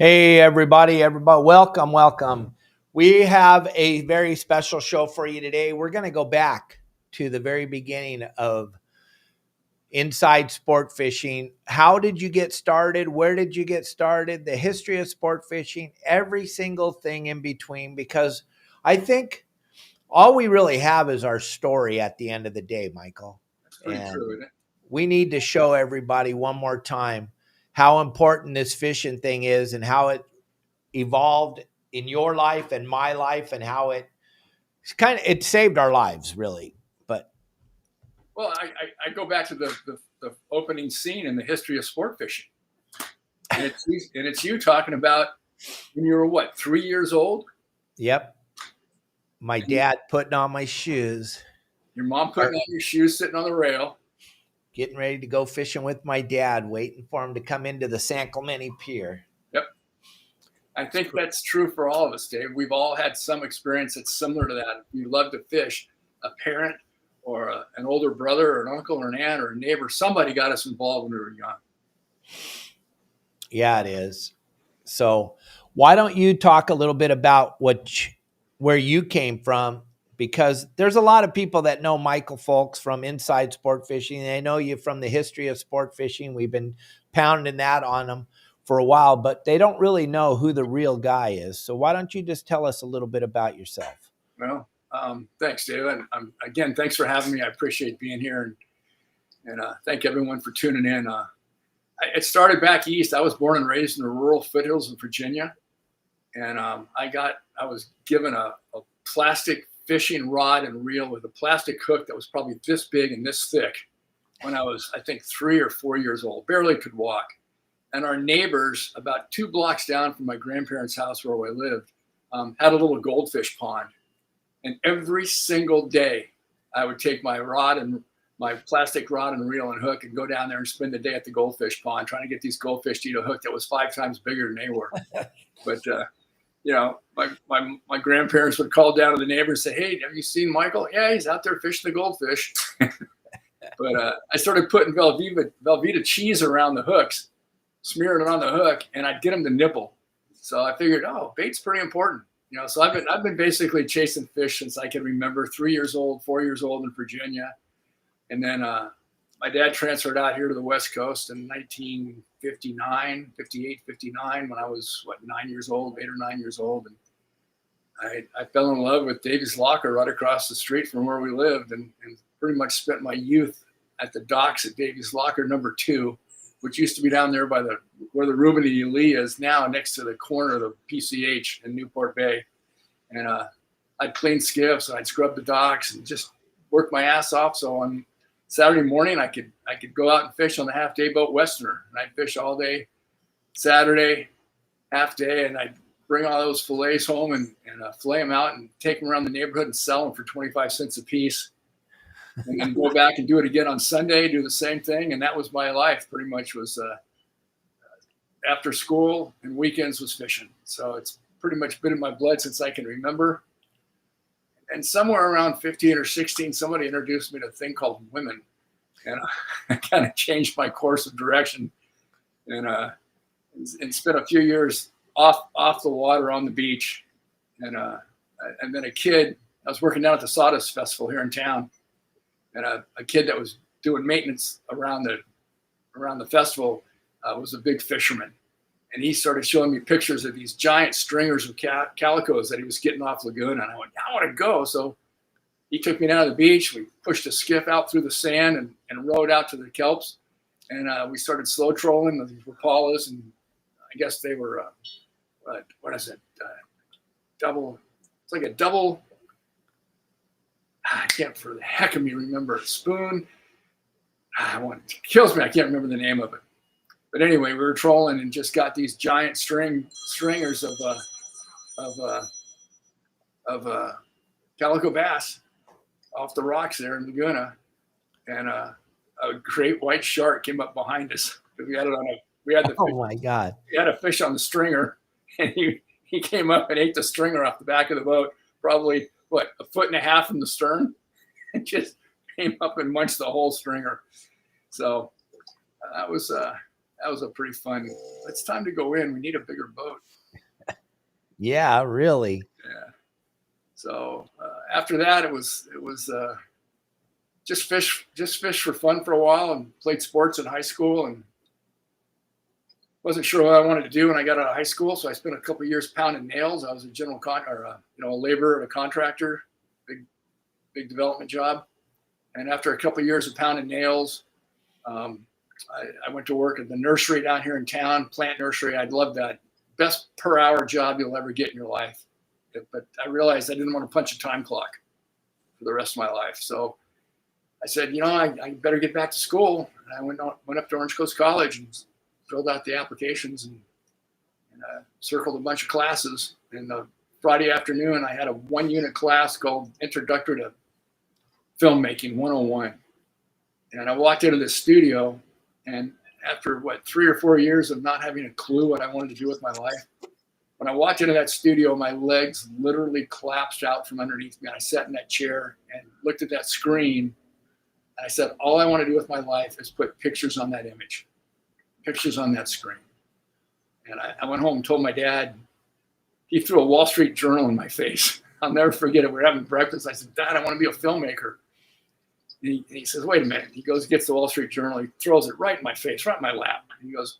Hey, everybody, welcome. We have a very special show for you today. We're going to go back to the very beginning of inside sport fishing. How did you get started? Where did you get started? The history of sport fishing, every single thing in between, because I think all we really have is our story at the end of the day, Michael. That's pretty true, isn't it? We need to show everybody one more time how important this fishing thing is and how it evolved in your life and my life and how it saved our lives, really. But Well, I go back to the opening scene in the history of sport fishing, and it's you talking about when you were what, 3 years old? Yep, my dad putting on my shoes, Your mom putting on your shoes, sitting on the rail, getting ready to go fishing with my dad, waiting for him to come into the San Clemente Pier. Yep. I think that's true for all of us, Dave. We've all had some experience that's similar to that. If you love to fish, a parent or an older brother or an uncle or an aunt or a neighbor, somebody got us involved when we were young. Yeah, it is. So why don't you talk a little bit about where you came from? Because there's a lot of people that know Michael Folks from Inside Sport Fishing. They know you from the history of sport fishing. We've been pounding that on them for a while, but they don't really know who the real guy is. So why don't you just tell us a little bit about yourself? Well, thanks, Dave. And again, thanks for having me. I appreciate being here, and thank everyone for tuning in. It started back east. I was born and raised in the rural foothills of Virginia, and I was given a plastic fishing rod and reel with a plastic hook that was probably this big and this thick when I was, I think, 3 or 4 years old. Barely could walk. And our neighbors, about 2 blocks down from my grandparents' house where we lived, had a little goldfish pond. And every single day, I would take my plastic rod and reel and hook and go down there and spend the day at the goldfish pond trying to get these goldfish to eat a hook that was 5 times bigger than they were. But my grandparents would call down to the neighbor and say, "Hey, have you seen Michael? Yeah, he's out there fishing the goldfish." But I started putting Velveeta cheese around the hooks, smearing it on the hook, and I'd get them to nibble. So I figured, bait's pretty important. So I've been basically chasing fish since I can remember, 3 years old, 4 years old in Virginia. And then my dad transferred out here to the West Coast in 1958, 59, when I was, 9 years old, 8 or 9 years old. And I fell in love with Davies Locker right across the street from where we lived, and pretty much spent my youth at the docks at Davies Locker number 2, which used to be down there by where the Reuben E. Lee is now, next to the corner of the PCH in Newport Bay. And I'd clean skiffs, and I'd scrub the docks and just work my ass off. So on Saturday morning, I could go out and fish on the half-day boat Westerner, and I'd fish all day Saturday, half day, and I'd bring all those fillets home and fillet them out and take them around the neighborhood and sell them for 25 cents a piece. And then go back and do it again on Sunday, do the same thing. And that was my life, pretty much, was after school and weekends was fishing. So it's pretty much been in my blood since I can remember. And somewhere around 15 or 16, somebody introduced me to a thing called women. And I kind of changed my course of direction and spent a few years off the water on the beach. And then I was working down at the Sawdust Festival here in town. And a kid that was doing maintenance around the festival was a big fisherman. And he started showing me pictures of these giant stringers of calicos that he was getting off Laguna. And I went, I want to go. So he took me down to the beach. We pushed a skiff out through the sand and rowed out to the kelps. And we started slow trolling with these Rapalas. And I guess they were, what is it? Double. It's like a double. I can't for the heck of me remember. Spoon. It kills me. I can't remember the name of it. But anyway, we were trolling and just got these giant stringers of calico bass off the rocks there in Laguna, and a great white shark came up behind us. We had it on My God! We had a fish on the stringer, and he came up and ate the stringer off the back of the boat, probably a foot and a half from the stern, and just came up and munched the whole stringer. So that that was a pretty fun. It's time to go in. We need a bigger boat. Yeah, really. Yeah. So after that, it was just fish for fun for a while, and played sports in high school, and wasn't sure what I wanted to do when I got out of high school. So I spent a couple of years pounding nails. I was a laborer at a contractor, big development job. And after a couple of years of pounding nails, I went to work at the nursery down here in town, plant nursery. I loved that. Best per hour job you'll ever get in your life. But I realized I didn't want to punch a time clock for the rest of my life. So I said, I better get back to school. And I went up to Orange Coast College and filled out the applications and circled a bunch of classes. And Friday afternoon, I had a 1-unit class called Introductory to Filmmaking 101. And I walked into the studio, and after 3 or 4 years of not having a clue what I wanted to do with my life, when I walked into that studio, my legs literally collapsed out from underneath me. I sat in that chair and looked at that screen. And I said, all I want to do with my life is put pictures on that image, pictures on that screen. And I went home and told my dad. He threw a Wall Street Journal in my face. I'll never forget it. We were having breakfast. I said, Dad, I want to be a filmmaker. And he says, wait a minute. He goes, gets the Wall Street Journal. He throws it right in my face, right in my lap. And he goes,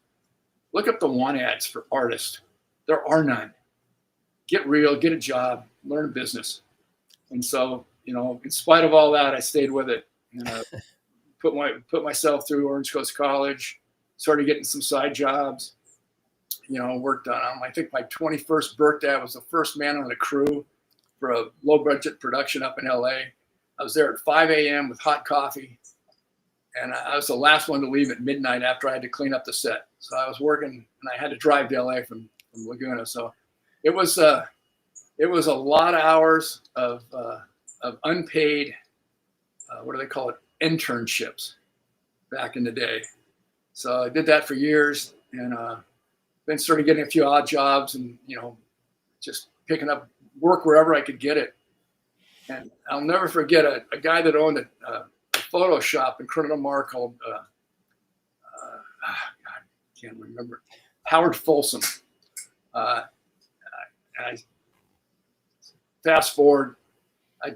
look up the want ads for artists. There are none. Get real, get a job, learn a business. And so, in spite of all that, I stayed with it. And put myself through Orange Coast College, started getting some side jobs, worked on, I think my 21st birthday, I was the first man on the crew for a low budget production up in LA. I was there at 5 a.m. with hot coffee. And I was the last one to leave at midnight after I had to clean up the set. So I was working, and I had to drive to LA from Laguna. So it was a lot of hours of unpaid, what do they call it? Internships back in the day. So I did that for years, and then started getting a few odd jobs and, just picking up work wherever I could get it. And I'll never forget a guy that owned a photo shop in Corona del Mar called, God, I can't remember, Howard Folsom. And I fast forward, I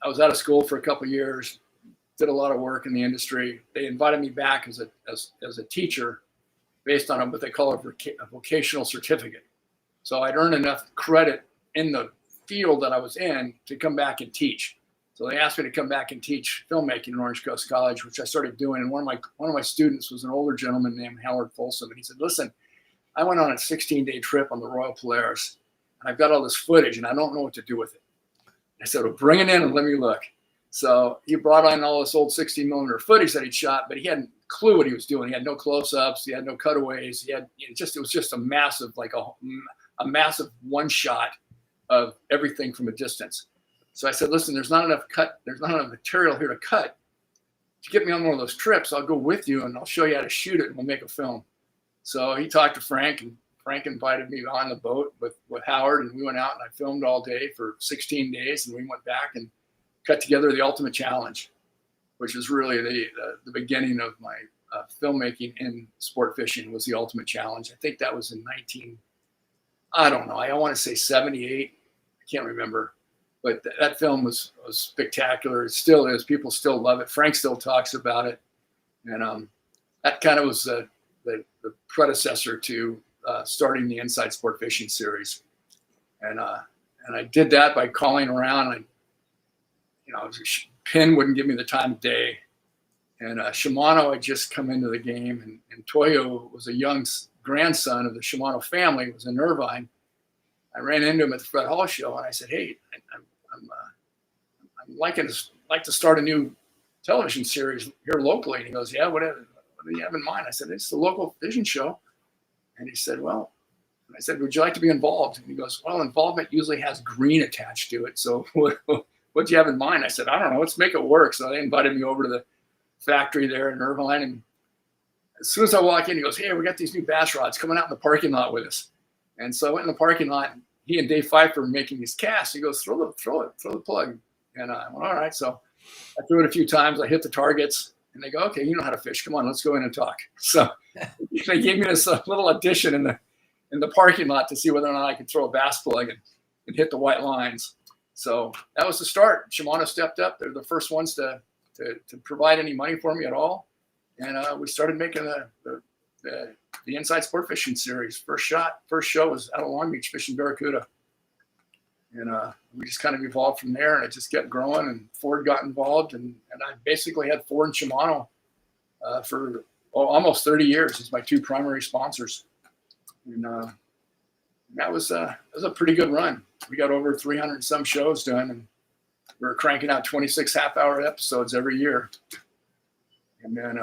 was out of school for a couple of years, did a lot of work in the industry. They invited me back as a teacher based on what they call a vocational certificate. So I'd earned enough credit in the field that I was in to come back and teach. So they asked me to come back and teach filmmaking at Orange Coast College, which I started doing. And one of my students was an older gentleman named Howard Folsom. And he said, listen, I went on a 16-day trip on the Royal Polaris, and I've got all this footage, and I don't know what to do with it. I said, well, bring it in and let me look. So he brought on all this old 16mm footage that he'd shot, but he hadn't a clue what he was doing. He had no close-ups. He had no cutaways. It was just a massive, a massive one shot of everything from a distance. So I said, listen, there's not enough material here to cut. If you get me on one of those trips, I'll go with you and I'll show you how to shoot it and we'll make a film. So he talked to Frank, and Frank invited me on the boat with Howard, and we went out and I filmed all day for 16 days, and we went back and cut together The Ultimate Challenge, which was really the beginning of my filmmaking in sport fishing. Was The Ultimate Challenge. I think that was in I want to say 78. I can't remember. But that film was spectacular. It still is. People still love it. Frank still talks about it. And that kind of was the predecessor to starting the Inside Sport Fishing series. And I did that by calling around. Penn wouldn't give me the time of day. And Shimano had just come into the game. And Toyo was a young grandson of the Shimano family, was in Irvine. I ran into him at the Fred Hall show, and I said, hey, I'm like to start a new television series here locally. And he goes, yeah, what do you have in mind? I said, it's the local fishing show. And he said, well, and I said, would you like to be involved? And he goes, well, involvement usually has green attached to it. So what do you have in mind? I said, I don't know, let's make it work. So they invited me over to the factory there in Irvine. And as soon as I walk in, he goes, hey, we got these new bass rods coming out in the parking lot with us. And so I went in the parking lot, and he and Dave Pfeiffer were making these casts. He goes, throw the plug. And I went, all right. So I threw it a few times. I hit the targets, And they go, okay, you know how to fish. Come on, let's go in and talk. So they gave me this little audition in the parking lot to see whether or not I could throw a bass plug and hit the white lines. So that was the start. Shimano stepped up. They're the first ones to provide any money for me at all. And we started making the Inside Sport Fishing series. First show was out of Long Beach fishing barracuda. And we just kind of evolved from there, and it just kept growing, and Ford got involved, and I basically had Ford and Shimano for almost 30 years as my two primary sponsors. And that was a pretty good run. We got over 300 and some shows done, and we were cranking out 26 half-hour episodes every year. And then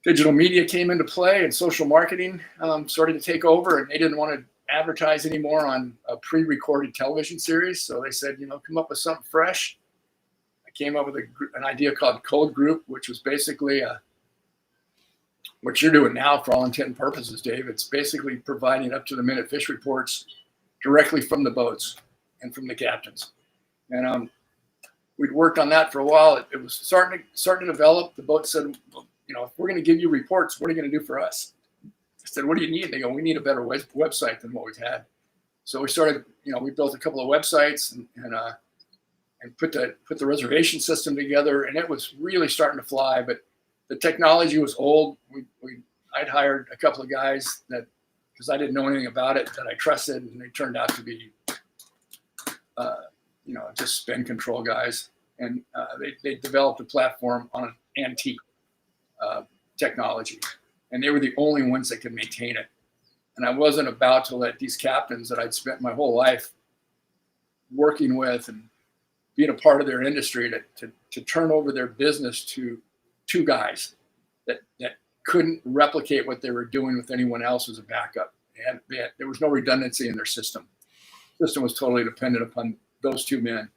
digital media came into play, and social marketing started to take over, and they didn't want to advertise anymore on a pre-recorded television series. So they said, come up with something fresh. I came up with an idea called Cold Group, which was basically what you're doing now for all intent and purposes, Dave. It's basically providing up-to-the-minute fish reports directly from the boats and from the captains. And we'd worked on that for a while. It was starting to develop. The boat said, well, if we're going to give you reports, what are you going to do for us? I said, what do you need? They go, we need a better website than what we've had. So we started, we built a couple of websites and put the reservation system together, and it was really starting to fly. But the technology was old. I'd hired a couple of guys because I didn't know anything about it, that I trusted, and they turned out to be, just spin control guys. And they developed a platform on an antique technology. And they were the only ones that could maintain it. And I wasn't about to let these captains that I'd spent my whole life working with and being a part of their industry to turn over their business to two guys that couldn't replicate what they were doing with anyone else as a backup. And there was no redundancy in their system. The system was totally dependent upon those two men,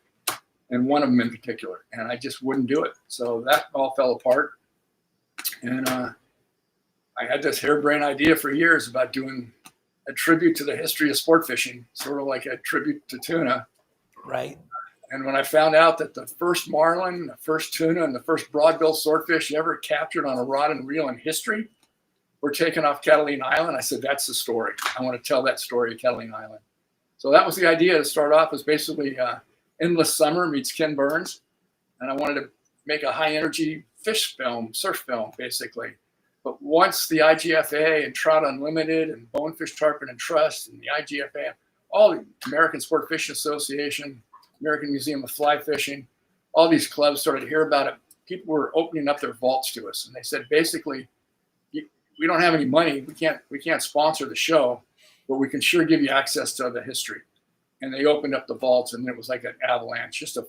and one of them in particular. And I just wouldn't do it. So that all fell apart. And I had this harebrained idea for years about doing a tribute to the history of sport fishing, sort of like a tribute to tuna. Right. And when I found out that the first marlin, the first tuna, and the first broadbill swordfish ever captured on a rod and reel in history were taken off Catalina Island, I said, that's the story. I want to tell that story of Catalina Island. So that was the idea to start off as basically Endless Summer meets Ken Burns. And I wanted to make a high-energy fish film, surf film, basically. But once the IGFA and Trout Unlimited and Bonefish Tarpon and Trust and the IGFA, all the American Sport Fishing Association, American Museum of Fly Fishing, all these clubs started to hear about it. People were opening up their vaults to us, and they said, basically, we don't have any money. We can't sponsor the show, but we can sure give you access to the history. And they opened up the vaults, and it was like an avalanche. Just a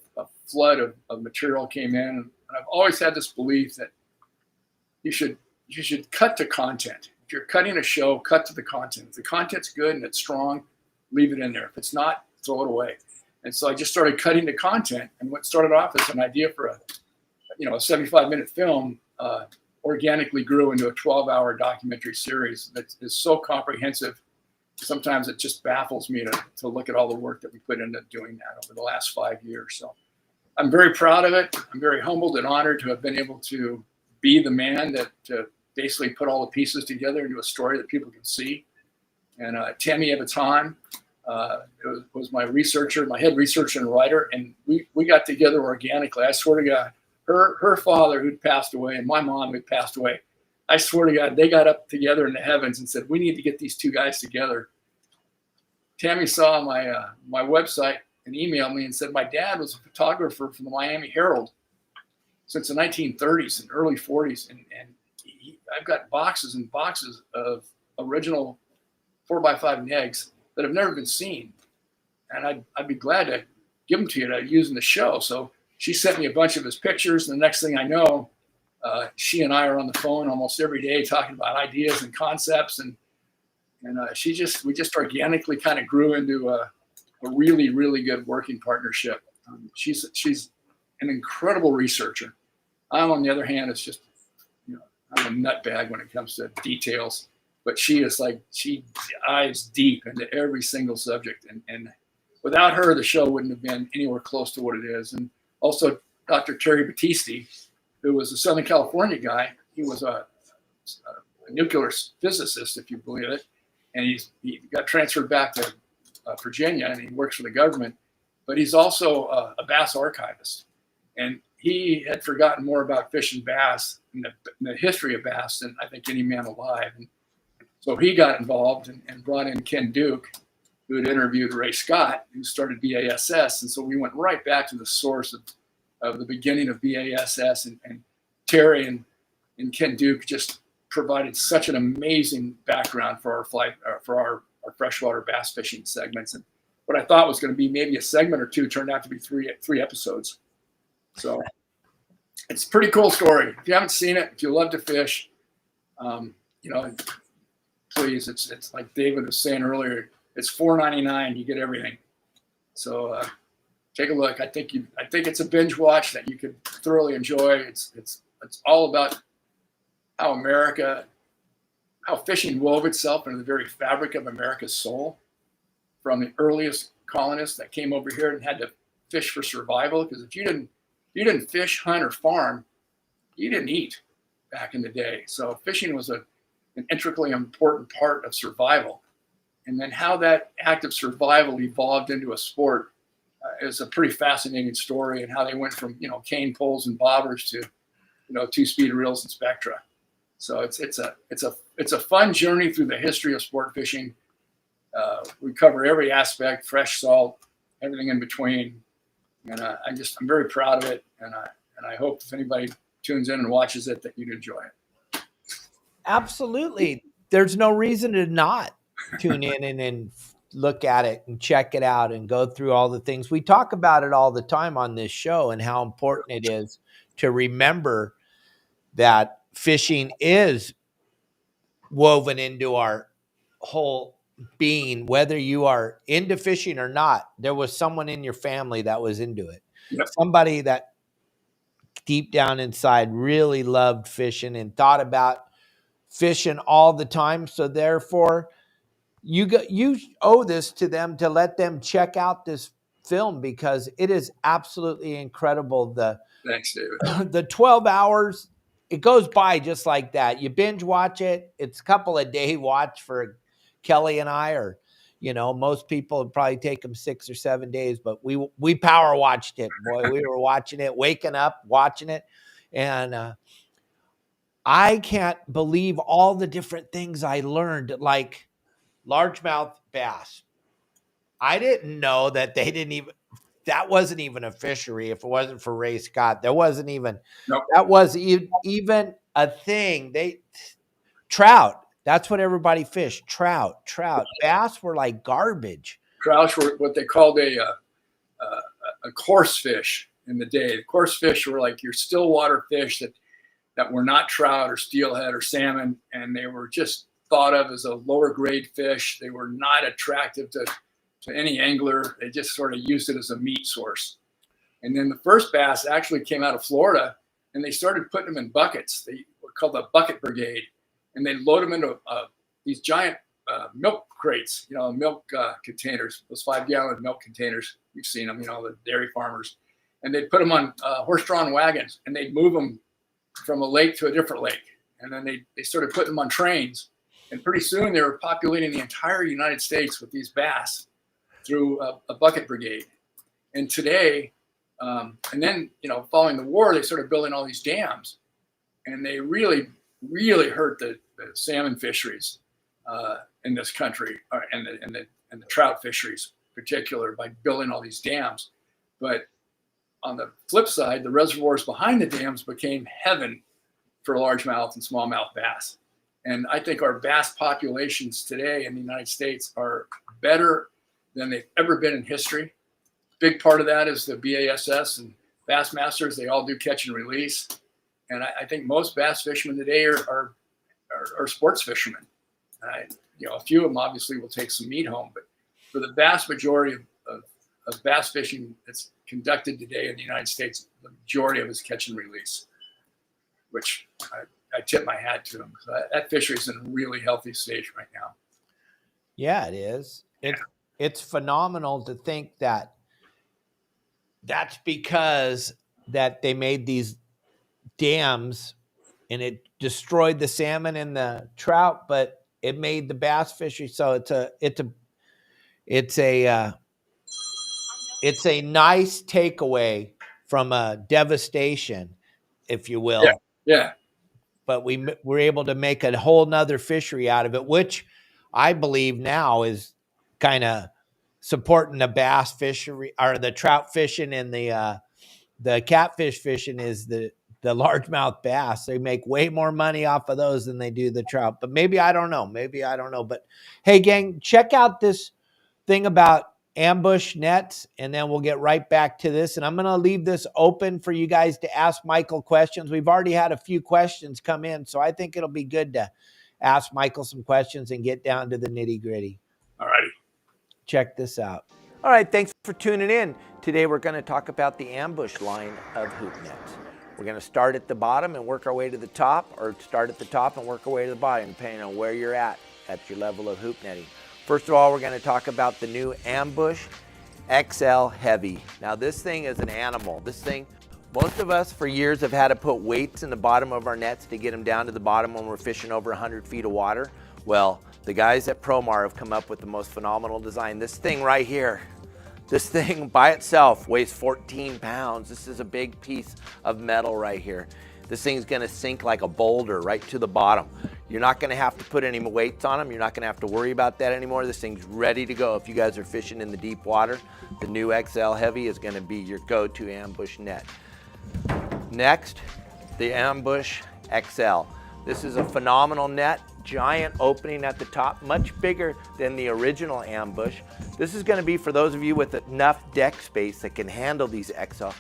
flood of material came in. And I've always had this belief that you should cut to content. If you're cutting a show, cut to the content. If the content's good and it's strong, leave it in there. If it's not, throw it away. And so I just started cutting the content. And what started off as an idea for a 75-minute film organically grew into a 12-hour documentary series that is so comprehensive. Sometimes it just baffles me to look at all the work that we put into doing that over the last 5 years. So I'm very proud of it. I'm very humbled and honored to have been able to be the man to basically put all the pieces together into a story that people can see. And Tammy at the time was my researcher, my head researcher and writer, and we got together organically. I swear to God, her father who'd passed away and my mom who'd passed away, I swear to God, they got up together in the heavens and said, we need to get these two guys together. Tammy saw my website and emailed me and said, my dad was a photographer for the Miami Herald since the 1930s and early 40s. And I've got boxes and boxes of original 4x5 negs that have never been seen. And I'd be glad to give them to you to use in the show. So she sent me a bunch of his pictures. And the next thing I know, she and I are on the phone almost every day talking about ideas and concepts. And we just organically kind of grew into a really, really good working partnership. She's an incredible researcher. I'm, on the other hand, it's just, I'm a nutbag when it comes to details, but she dives deep into every single subject. And without her, the show wouldn't have been anywhere close to what it is. And also Dr. Terry Battisti, who was a Southern California guy. He was a nuclear physicist, if you believe it, and he got transferred back to Virginia, and he works for the government. But he's also a bass archivist, and he had forgotten more about fish and bass and the history of bass than I think any man alive. And so he got involved and brought in Ken Duke, who had interviewed Ray Scott, who started BASS. And so we went right back to the source of the beginning of BASS, and Terry and Ken Duke just provided such an amazing background for our freshwater bass fishing segments. And what I thought was going to be maybe a segment or two turned out to be three episodes. So it's a pretty cool story. If you haven't seen it, if you love to fish, please, it's like David was saying earlier, it's $4.99. You get everything. So take a look. I think it's a binge watch that you could thoroughly enjoy. It's all about how fishing wove itself into the very fabric of America's soul, from the earliest colonists that came over here and had to fish for survival. Because if you didn't fish, hunt, or farm, you didn't eat back in the day. So fishing was an intricately important part of survival. And then how that act of survival evolved into a sport is a pretty fascinating story, and how they went from cane poles and bobbers to 2-speed reels and spectra. So it's a fun journey through the history of sport fishing. We cover every aspect, fresh, salt, everything in between, and I'm very proud of it. And I hope if anybody tunes in and watches it, that you'd enjoy it. Absolutely, there's no reason to not tune in and look at it and check it out and go through all the things. We talk about it all the time on this show, and how important it is to remember that fishing is woven into our whole being, whether you are into fishing or not. There was someone in your family that was into it. Yep. Somebody that deep down inside really loved fishing and thought about fishing all the time. So therefore, you owe this to them, to let them check out this film, because it is absolutely incredible. Thanks, David. The 12 hours, it goes by just like that. You binge watch it. It's a couple of day watch for Kelly and I, or most people would probably take them 6 or 7 days, but we power watched it. Boy, we were watching it, waking up, watching it. And I can't believe all the different things I learned, like largemouth bass. I didn't know that that wasn't even a fishery. If it wasn't for Ray Scott, there wasn't even, nope. That was even a thing. Trout, that's what everybody fished. Trout. Bass were like garbage. Trout were what they called a coarse fish in the day. The coarse fish were like your still water fish that were not trout or steelhead or salmon, and they were just thought of as a lower grade fish. They were not attractive to any angler. They just sort of used it as a meat source. And then the first bass actually came out of Florida, and they started putting them in buckets. They were called the bucket brigade, and they load them into these giant milk crates, milk containers, those 5-gallon milk containers. You've seen them, the dairy farmers. And they'd put them on horse-drawn wagons, and they'd move them from a lake to a different lake. And then they started putting them on trains. And pretty soon they were populating the entire United States with these bass through a bucket brigade. And today, and then, following the war, they started building all these dams. And they really, really hurt the salmon fisheries in this country, and the trout fisheries in particular, by building all these dams. But on the flip side, the reservoirs behind the dams became heaven for largemouth and smallmouth bass. And I think our bass populations today in the United States are better than they've ever been in history. Big part of that is the BASS and Bassmasters. They all do catch and release. And I think most bass fishermen today are sports fishermen. A few of them obviously will take some meat home, but for the vast majority of bass fishing that's conducted today in the United States, the majority of it is catch and release, which I tip my hat to them. That fishery is in a really healthy stage right now. Yeah, it is. It's phenomenal to think that that's because that they made these dams, and it destroyed the salmon and the trout, but it made the bass fishery. So it's a nice takeaway from a devastation, if you will. Yeah. But we were able to make a whole nother fishery out of it, which I believe now is kind of supporting the bass fishery, or the trout fishing, and the catfish fishing is the largemouth bass. They make way more money off of those than they do the trout. But maybe I don't know. But hey, gang, check out this thing about ambush nets, and then we'll get right back to this. And I'm going to leave this open for you guys to ask Michael questions. We've already had a few questions come in, so I think it'll be good to ask Michael some questions and get down to the nitty gritty. All righty. Check this out. All right, thanks for tuning in. Today we're going to talk about the ambush line of hoop nets. We're going to start at the bottom and work our way to the top, or start at the top and work our way to the bottom, depending on where you're at your level of hoop netting. First of all, we're going to talk about the new Ambush XL Heavy. Now, this thing is an animal. This thing, most of us for years have had to put weights in the bottom of our nets to get them down to the bottom when we're fishing over 100 feet of water. Well, the guys at Promar have come up with the most phenomenal design. This thing right here, this thing by itself weighs 14 pounds. This is a big piece of metal right here. This thing's gonna sink like a boulder right to the bottom. You're not gonna have to put any weights on them. You're not gonna have to worry about that anymore. This thing's ready to go. If you guys are fishing in the deep water, the new XL Heavy is gonna be your go-to ambush net. Next, the Ambush XL. This is a phenomenal net, giant opening at the top, much bigger than the original Ambush. This is gonna be for those of you with enough deck space that can handle these XL.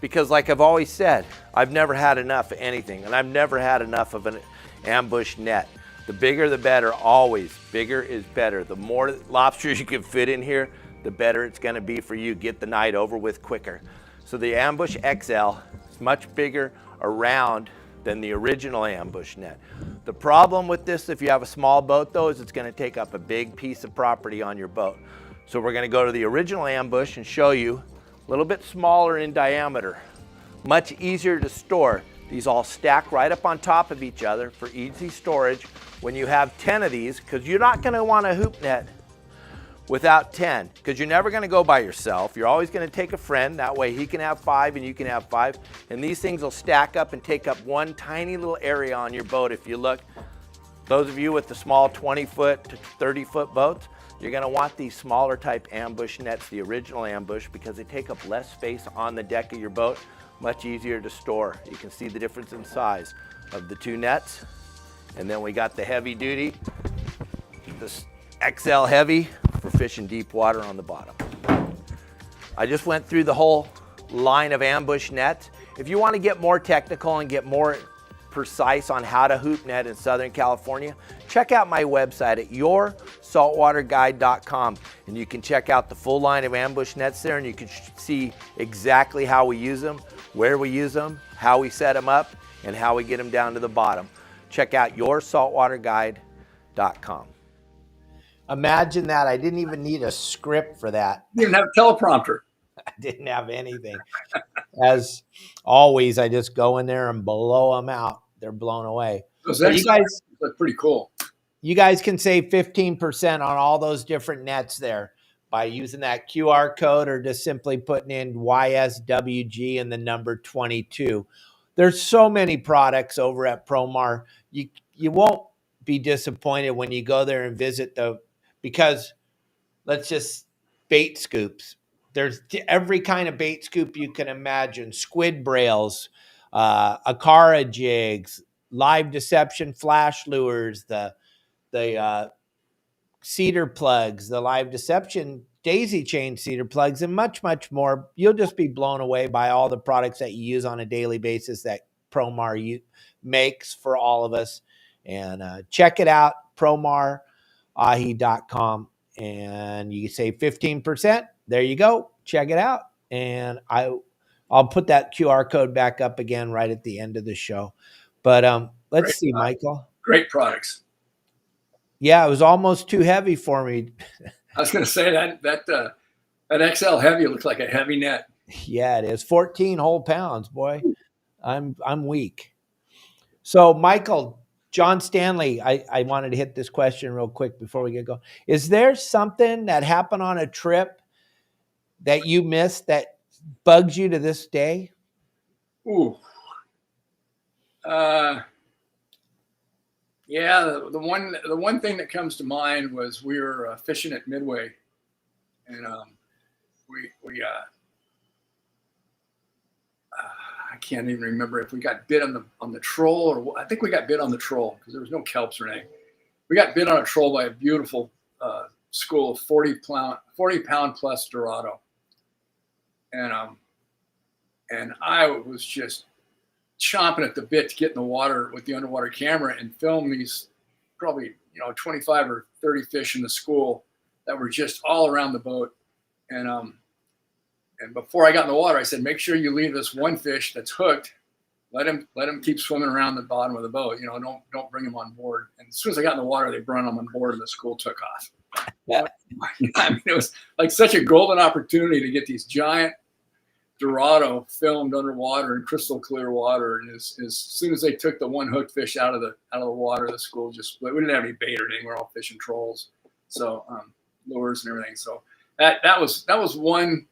Because like I've always said, I've never had enough of anything, and I've never had enough of an ambush net. The bigger the better, always. Bigger is better. The more lobsters you can fit in here, the better it's gonna be for you. Get the night over with quicker. So the Ambush XL is much bigger around than the original ambush net. The problem with this, if you have a small boat though, is it's gonna take up a big piece of property on your boat. So we're gonna go to the original ambush and show you a little bit smaller in diameter, much easier to store. These all stack right up on top of each other for easy storage. When you have 10 of these, because you're not gonna want a hoop net without 10, because you're never gonna go by yourself. You're always gonna take a friend, that way he can have 5 and you can have 5. And these things will stack up and take up one tiny little area on your boat. If you look, those of you with the small 20-foot to 30-foot boats, you're gonna want these smaller type ambush nets, the original ambush, because they take up less space on the deck of your boat, much easier to store. You can see the difference in size of the two nets. And then we got the heavy duty, this XL Heavy for fishing deep water on the bottom. I just went through the whole line of ambush nets. If you want to get more technical and get more precise on how to hoop net in Southern California, check out my website at yoursaltwaterguide.com, and you can check out the full line of ambush nets there, and you can see exactly how we use them, where we use them, how we set them up, and how we get them down to the bottom. Check out yoursaltwaterguide.com. Imagine that. I didn't even need a script for that. You didn't have a teleprompter. I didn't have anything. As always, I just go in there and blow them out. They're blown away. Those you guys look pretty cool. You guys can save 15% on all those different nets there by using that QR code, or just simply putting in YSWG and the number 22. There's so many products over at Promar. You won't be disappointed when you go there and visit because let's just bait scoops. There's every kind of bait scoop you can imagine: squid brails, Akara jigs, live deception flash lures, the cedar plugs, the live deception daisy chain cedar plugs, and much, much more. You'll just be blown away by all the products that you use on a daily basis that Promar makes for all of us. And check it out, promarahi.com, and you can save 15%. There you go. Check it out. And I'll put that QR code back up again right at the end of the show. But let's see, Michael. Great products. Yeah, it was almost too heavy for me. I was going to say that XL Heavy looks like a heavy net. Yeah, it is. 14 whole pounds, boy. I'm weak. So, Michael, John Stanley, I wanted to hit this question real quick before we get going. Is there something that happened on a trip that you missed that bugs you to this day? Ooh. Yeah, the one thing that comes to mind was we were fishing at Midway, and we I can't even remember if we got bit on the troll, or I think we got bit on the troll because there was no kelps or anything. We got bit on a troll by a beautiful school of 40-pound plus Dorado, and I was just chomping at the bit to get in the water with the underwater camera and film these probably 25 or 30 fish in the school that were just all around the boat. And before I got in the water, I said, make sure you leave this one fish that's hooked. Let him keep swimming around the bottom of the boat. Don't bring him on board. And as soon as I got in the water, they brought him on board, and the school took off. Yeah. I mean, it was like such a golden opportunity to get these giant Dorado filmed underwater in crystal clear water. And as soon as they took the one hooked fish out of the water, the school just split. We didn't have any bait or anything. We're all fishing trolls, so lures and everything. So that was one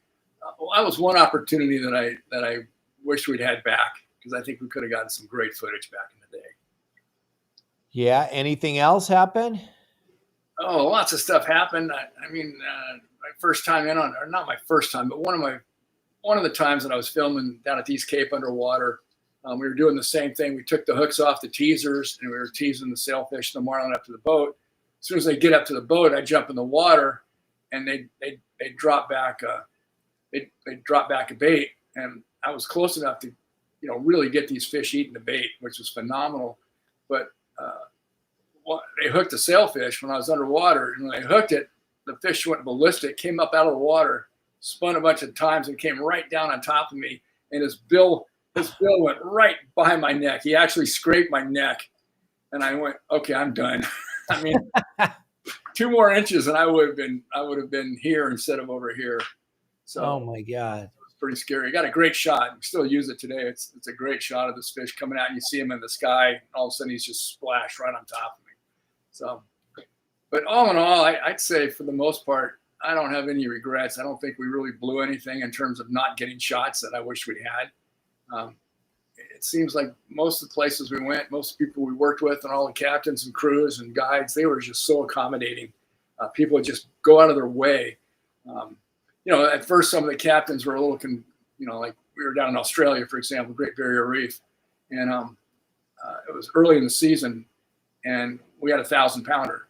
opportunity that I wish we'd had back, because I think we could have gotten some great footage back in the day. Yeah. Anything else happen? Oh, lots of stuff happened. I mean, my first time or not my first time, but one of the times that I was filming down at the East Cape underwater, we were doing the same thing. We took the hooks off the teasers, and we were teasing the sailfish and the marlin up to the boat. As soon as they get up to the boat, I jump in the water, and they drop back a bait, and I was close enough to really get these fish eating the bait, which was phenomenal. But they hooked the sailfish when I was underwater, and when they hooked it, the fish went ballistic, came up out of the water, spun a bunch of times, and came right down on top of me, and his bill went right behind my neck. He actually scraped my neck, and I went, okay, I'm done. I mean, 2 more inches and I would have been here instead of over here. So, oh my God, it was pretty scary. I got a great shot. We still use it today. It's a great shot of this fish coming out, and you see him in the sky, and all of a sudden he's just splashed right on top of me. So, but all in all, I'd say for the most part, I don't have any regrets. I don't think we really blew anything in terms of not getting shots that I wish we'd had. It seems like most of the places we went, most people we worked with, and all the captains and crews and guides, they were just so accommodating. People would just go out of their way. At first, some of the captains were a little, like we were down in Australia, for example, Great Barrier Reef, and it was early in the season, and we had a 1,000-pounder.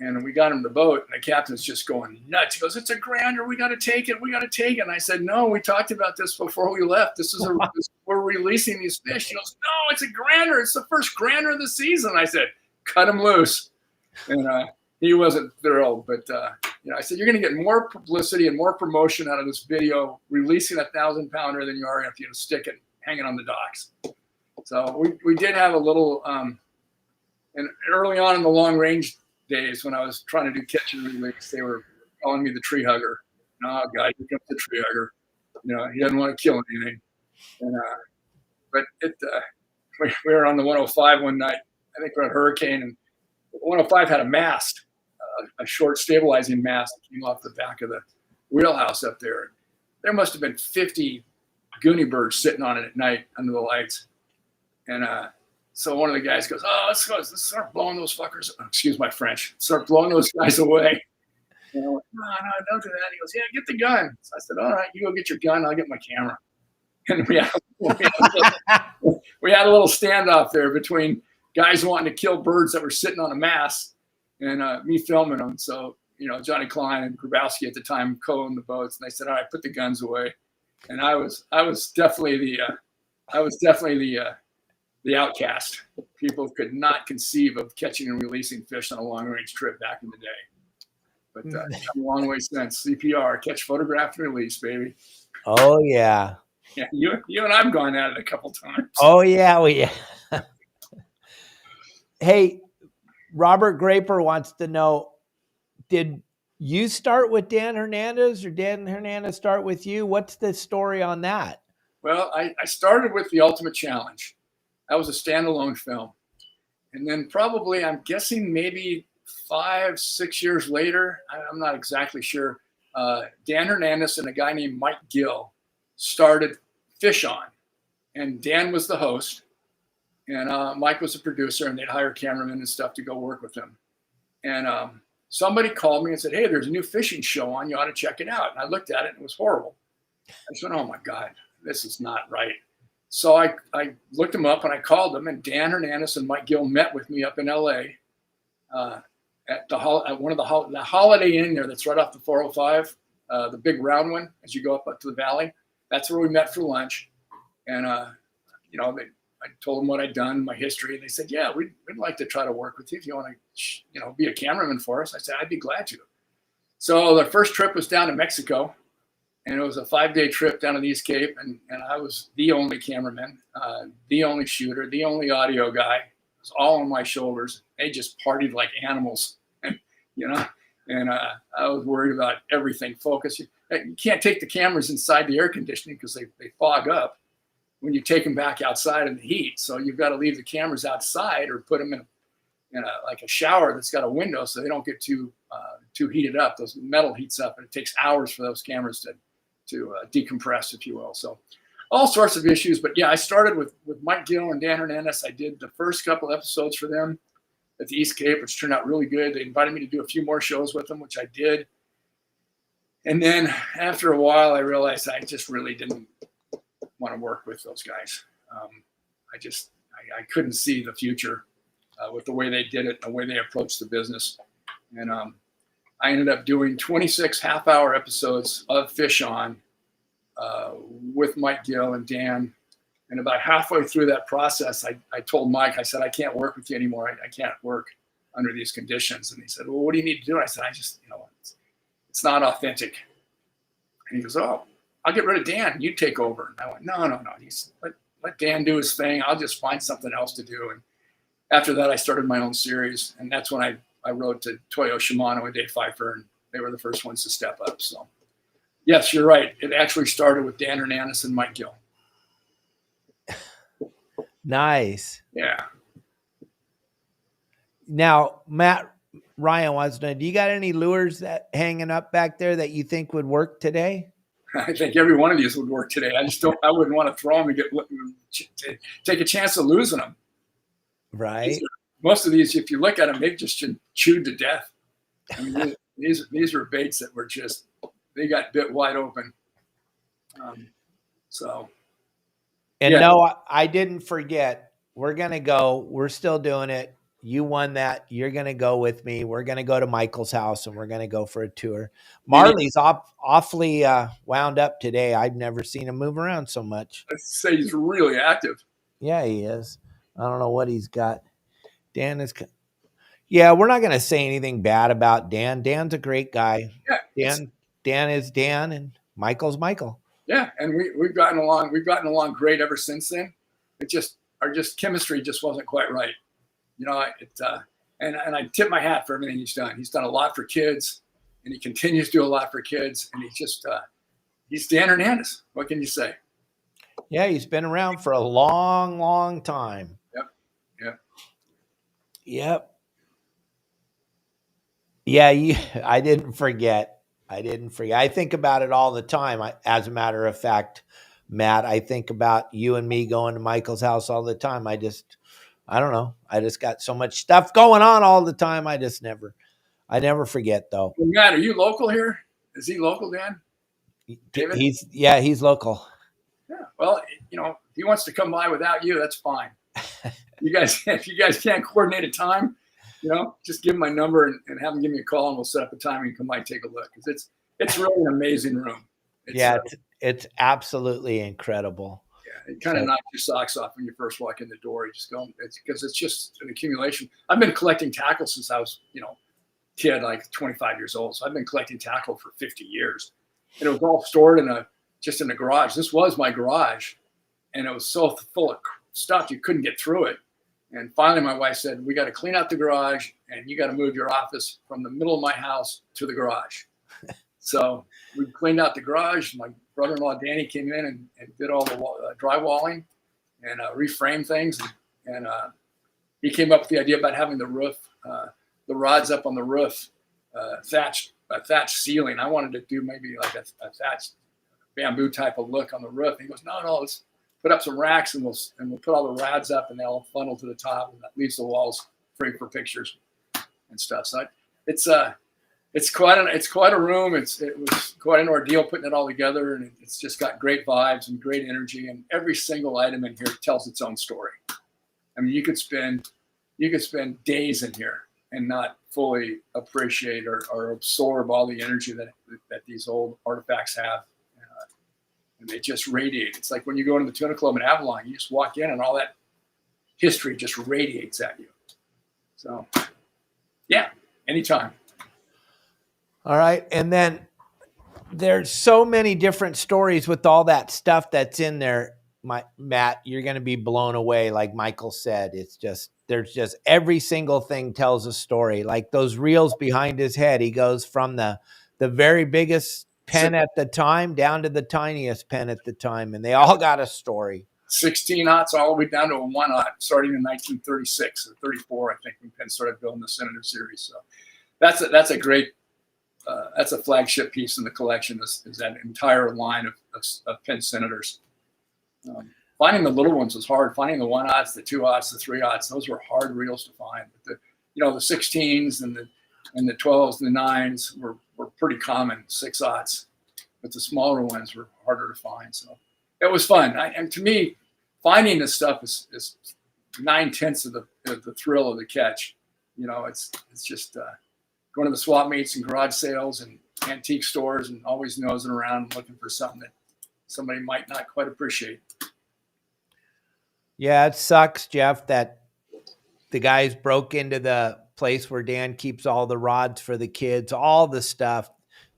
And we got him the boat, and the captain's just going nuts. He goes, "It's a grounder. We got to take it. We got to take it." And I said, "No, we talked about this before we left. We're releasing these fish." He goes, "No, it's a grounder. It's the first grounder of the season." I said, "Cut him loose." And he wasn't thrilled, but I said, "You're going to get more publicity and more promotion out of this video releasing a 1,000-pounder than you are if you stick it hanging on the docks." So we did have a little, and early on in the long range days when I was trying to do catch and release, they were calling me the tree hugger. "Oh God, here comes the tree hugger. He doesn't want to kill anything." And but we were on the 105 one night. I think we're at Hurricane, and 105 had a mast, a short stabilizing mast that came off the back of the wheelhouse up there. There must have been 50 goonie birds sitting on it at night under the lights. And so one of the guys goes, "Oh, let's start blowing those fuckers." Excuse my French. Start blowing those guys away. And I went, "No, don't do that." He goes, "Yeah, get the gun." So I said, "All right, you go get your gun. I'll get my camera." And we had a little standoff there between guys wanting to kill birds that were sitting on a mast and me filming them. So, Johnny Klein and Grabowski at the time co-owned the boats, and they said, "All right, put the guns away." And I was definitely the outcast. People could not conceive of catching and releasing fish on a long-range trip back in the day. But come a long way since. CPR, catch, photograph, and release, baby. Oh yeah. Yeah, you and I've gone at it a couple times. Oh yeah, Hey, Robert Graper wants to know, did you start with Dan Hernandez, or Dan Hernandez start with you? What's the story on that? Well, I started with the Ultimate Challenge. That was a standalone film. And then probably, I'm guessing maybe 5, 6 years later, I'm not exactly sure, Dan Hernandez and a guy named Mike Gill started Fish On. And Dan was the host, and Mike was the producer, and they'd hire cameramen and stuff to go work with him. And somebody called me and said, hey, there's a new fishing show on. You ought to check it out. And I looked at it, and it was horrible. I said, oh, my God, this is not right. So I looked them up, and I called them, and Dan Hernandez and Mike Gill met with me up in L.A. At one of the Holiday Inn there that's right off the 405, the big round one as you go up to the valley. That's where we met for lunch. And, I told them what I'd done, my history. And they said, yeah, we'd like to try to work with you if you want to, be a cameraman for us. I said, I'd be glad to. So the first trip was down to Mexico. And it was a 5-day trip down to the East Cape. And I was the only cameraman, the only shooter, the only audio guy. It was all on my shoulders. They just partied like animals, and I was worried about everything. Focus. You can't take the cameras inside the air conditioning because they fog up when you take them back outside in the heat. So you've got to leave the cameras outside or put them in a shower that's got a window so they don't get too heated up. Those metal heats up, and it takes hours for those cameras to decompress, if you will. So all sorts of issues. But yeah, I started with Mike Gill and Dan Hernandez. I did the first couple episodes for them at the East Cape, which turned out really good. They invited me to do a few more shows with them, which I did. And then after a while, I realized I just really didn't want to work with those guys. I couldn't see the future with the way they did it, the way they approached the business. And I ended up doing 26 half-hour episodes of Fish On with Mike Gill and Dan. And about halfway through that process, I told Mike, I said, I can't work with you anymore. I can't work under these conditions. And he said, well, what do you need to do? And I said, it's not authentic. And he goes, oh, I'll get rid of Dan. You take over. And I went, no. Let Dan do his thing. I'll just find something else to do. And after that, I started my own series. And that's when I rode to Toyo Shimano and Dave Pfeiffer, and they were the first ones to step up. So yes, you're right. It actually started with Dan Hernandez and Mike Gill. Nice. Yeah. Now, Ryan wants to know, do you got any lures that hanging up back there that you think would work today? I think every one of these would work today. I wouldn't want to throw them and take a chance of losing them. Right. Most of these, if you look at them, they've just been chewed to death. I mean, these were baits that were they got bit wide open. No, I didn't forget. We're going to go. We're still doing it. You won that. You're going to go with me. We're going to go to Michael's house, and we're going to go for a tour. Marley's awfully wound up today. I've never seen him move around so much. I'd say he's really active. Yeah, he is. I don't know what he's got. Dan is. Yeah, we're not going to say anything bad about Dan. Dan's a great guy. Yeah, Dan is Dan, and Michael's Michael. Yeah, and we've gotten along. We've gotten along great ever since then. Our chemistry just wasn't quite right. And I tip my hat for everything he's done. He's done a lot for kids, and he continues to do a lot for kids. And he's Dan Hernandez. What can you say? Yeah, he's been around for a long, long time. Yep. Yeah, I didn't forget. I think about it all the time. As a matter of fact, Matt, I think about you and me going to Michael's house all the time. I don't know. I just got so much stuff going on all the time. I never forget, though. Well, Matt, are you local here? Is he local, Dan? David? He's local. Yeah. Well, if he wants to come by without you, that's fine. If you guys can't coordinate a time, just give him my number and have him give me a call, and we'll set up a time and you come by and take a look. Because it's really an amazing room. It's absolutely incredible. Yeah, it kind of knocks your socks off when you first walk in the door. You just go, because it's just an accumulation. I've been collecting tackle since I was, kid, like 25 years old. So I've been collecting tackle for 50 years. And it was all stored in a garage. This was my garage. And it was so full of stuff you couldn't get through it. And finally, my wife said, we got to clean out the garage, and you got to move your office from the middle of my house to the garage. So we cleaned out the garage. My brother-in-law, Danny, came in and did all the drywalling. and reframe things. And he came up with the idea about having the roof, the rods up on the roof, a thatched ceiling. I wanted to do maybe like a thatched bamboo type of look on the roof. And he goes, no, let's put up some racks and we'll put all the rods up and they'll funnel to the top, and that leaves the walls free for pictures and stuff. So it's quite a room. It was quite an ordeal putting it all together, and it's just got great vibes and great energy. And every single item in here tells its own story. I mean, you could spend days in here and not fully appreciate or absorb all the energy that these old artifacts have. And they just radiate. It's like when you go to the Tuna Club in Avalon, you just walk in and all that history just radiates at you. So, yeah, anytime. All right. And then there's so many different stories with all that stuff that's in there. Matt, you're going to be blown away. Like Michael said, there's just every single thing tells a story. Like those reels behind his head, he goes from the very biggest pen at the time down to the tiniest pen at the time, and they all got a story. 16-aughts all the way down to a 1-aught, starting in 1936 or 34, I think, when Penn started building the Senator series. So that's a great, that's a flagship piece in the collection. Is that entire line of Penn Senators. Finding the little ones was hard. Finding the 1-aughts, the 2-aughts, the 3-aughts, those were hard reels to find. But the 16s and the 12s and the 9s were pretty common, 6-aughts, but the smaller ones were harder to find. So it was fun. And to me, finding this stuff is 9/10 of the thrill of the catch. It's just going to the swap meets and garage sales and antique stores and always nosing around looking for something that somebody might not quite appreciate. Yeah, it sucks, Jeff, that the guys broke into the place where Dan keeps all the rods for the kids, all the stuff.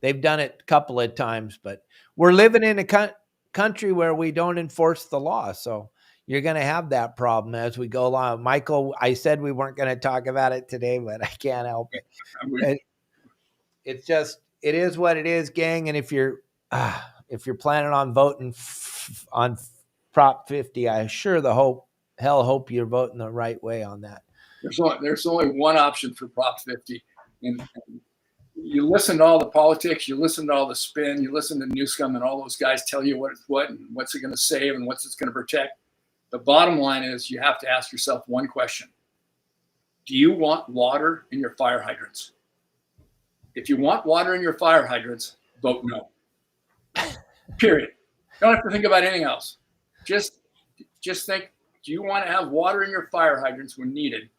They've done it a couple of times, but we're living in a country where we don't enforce the law. So you're going to have that problem as we go along. Michael, I said we weren't going to talk about it today, but I can't help it. It is what it is, gang. And if you're planning on voting on Prop 50, I sure hope you're voting the right way on that. There's only one option for Prop 50. And you listen to all the politics, you listen to all the spin, you listen to Newscomb and all those guys tell you what and what's it going to save and what's it's going to protect. The bottom line is you have to ask yourself one question. Do you want water in your fire hydrants? If you want water in your fire hydrants, vote no. Period. Don't have to think about anything else. Just think, do you want to have water in your fire hydrants when needed?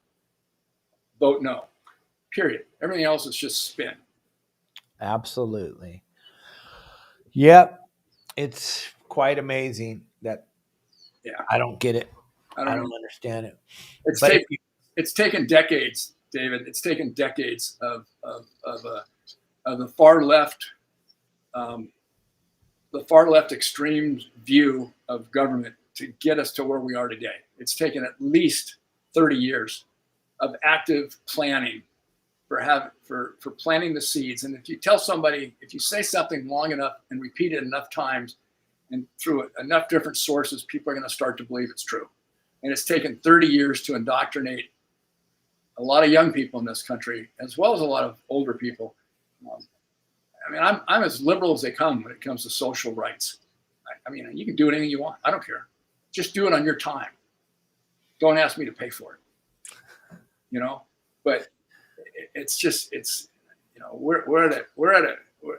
Vote no. Period. Everything else is just spin. Absolutely. Yep. It's quite amazing that I don't get it. I don't understand it. It's taken decades, David. It's taken decades of the far left extreme view of government to get us to where we are today. It's taken at least 30 years of active planning for planting the seeds. And if you say something long enough and repeat it enough times and through enough different sources, people are going to start to believe it's true. And it's taken 30 years to indoctrinate a lot of young people in this country, as well as a lot of older people. I'm as liberal as they come when it comes to social rights. You can do anything you want. I don't care. Just do it on your time. Don't ask me to pay for it. But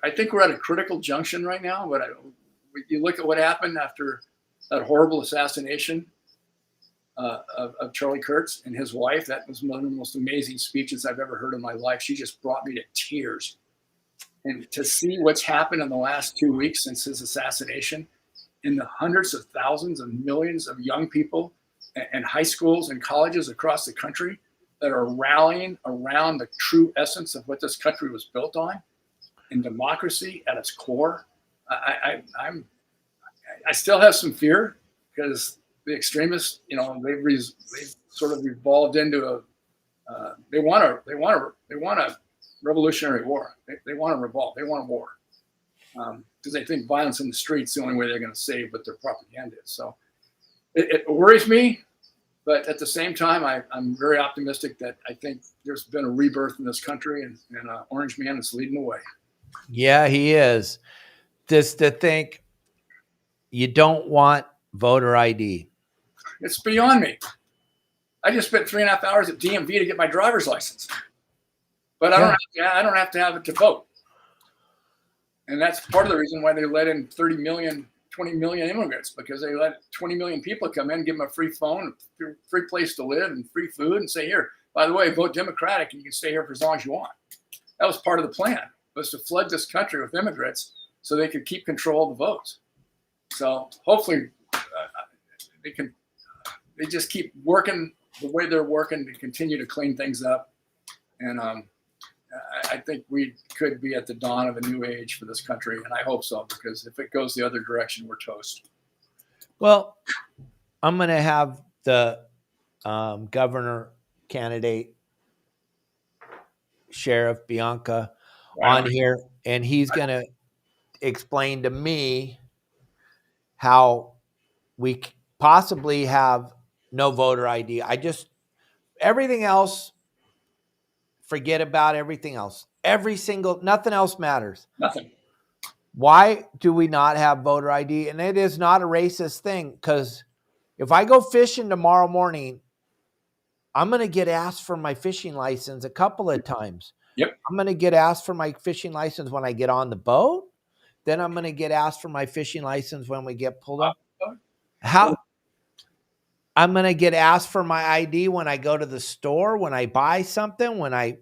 I think we're at a critical junction right now. But you look at what happened after that horrible assassination of Charlie Kurtz and his wife. That was one of the most amazing speeches I've ever heard in my life. She just brought me to tears. And to see what's happened in the last 2 weeks since his assassination, in the hundreds of thousands and millions of young people and high schools and colleges across the country that are rallying around the true essence of what this country was built on, and democracy at its core. I still have some fear because the extremists, they've sort of evolved into they want a revolutionary war. They want a revolt. They want a war because they think violence in the streets is the only way they're going to save what their propaganda is. So It worries me, but at the same time, I'm very optimistic that I think there's been a rebirth in this country, and Orange Man is leading the way. Yeah, he is. Just to think you don't want voter ID. It's beyond me. I just spent 3.5 hours at DMV to get my driver's license, but I don't have to have it to vote. And that's part of the reason why they let in 30 million, 20 million immigrants, because they let 20 million people come in, give them a free phone, free place to live, and free food, and say, here, by the way, vote Democratic, and you can stay here for as long as you want. That was part of the plan, was to flood this country with immigrants so they could keep control of the votes. So hopefully they just keep working the way they're working to continue to clean things up. And I think we could be at the dawn of a new age for this country, and I hope so, because if it goes the other direction, we're toast. Well, I'm going to have the governor candidate, Sheriff Bianca, on here, and he's going to explain to me how we possibly have no voter ID. Everything else, forget about everything else. Nothing else matters. Nothing. Why do we not have voter ID? And it is not a racist thing, because if I go fishing tomorrow morning, I'm going to get asked for my fishing license a couple of times. Yep. I'm going to get asked for my fishing license when I get on the boat. Then I'm going to get asked for my fishing license when we get pulled up. I'm going to get asked for my ID when I go to the store, when I buy something,